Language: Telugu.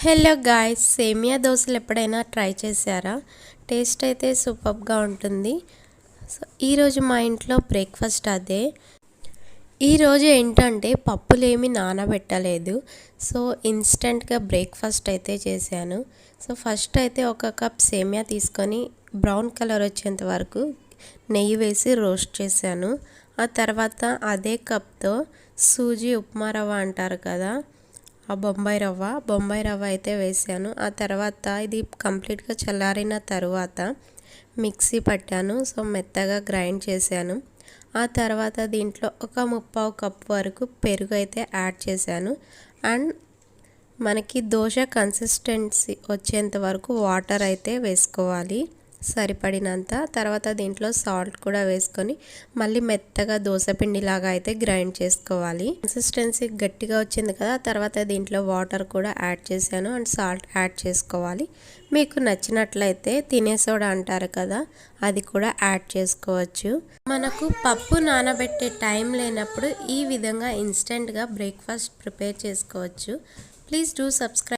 హలో గాయ్స్, సేమియా దోశలు ఎప్పుడైనా ట్రై చేశారా? టేస్ట్ అయితే సూపర్గా ఉంటుంది. సో ఈరోజు మా ఇంట్లో బ్రేక్ఫాస్ట్ అదే. ఈరోజు ఏంటంటే పప్పులేమి నానబెట్టలేదు. సో ఇన్స్టెంట్గా బ్రేక్ఫాస్ట్ అయితే చేశాను. సో ఫస్ట్ అయితే ఒక కప్ సేమియా తీసుకొని బ్రౌన్ కలర్ వచ్చేంత వరకు నెయ్యి వేసి రోస్ట్ చేశాను. ఆ తర్వాత అదే కప్తో సూజీ ఉప్మా రవ్వ అంటారు కదా, ఆ బొంబాయి రవ్వ అయితే వేసాను. ఆ తర్వాత ఇది కంప్లీట్గా చల్లారిన తర్వాత మిక్సీ పట్టాను. సో మెత్తగా గ్రైండ్ చేశాను. ఆ తర్వాత దీంట్లో ఒక ముప్పావు కప్పు వరకు పెరుగు అయితే యాడ్ చేశాను. అండ్ మనకి దోశ కన్సిస్టెన్సీ వచ్చేంత వరకు వాటర్ అయితే వేసుకోవాలి సరిపడినంత. తర్వాత దీంట్లో సాల్ట్ కూడా వేసుకొని మళ్ళీ మెత్తగా దోశపిండిలాగా అయితే గ్రైండ్ చేసుకోవాలి. కన్సిస్టెన్సీ గట్టిగా వచ్చింది కదా, తర్వాత దీంట్లో వాటర్ కూడా యాడ్ చేశాను అండ్ సాల్ట్ యాడ్ చేసుకోవాలి. మీకు నచ్చినట్లయితే తినే సోడా అంటారు కదా, అది కూడా యాడ్ చేసుకోవచ్చు. మనకు పప్పు నానబెట్టే టైం లేనప్పుడు ఈ విధంగా ఇన్స్టెంట్గా బ్రేక్ఫాస్ట్ ప్రిపేర్ చేసుకోవచ్చు. Please do subscribe.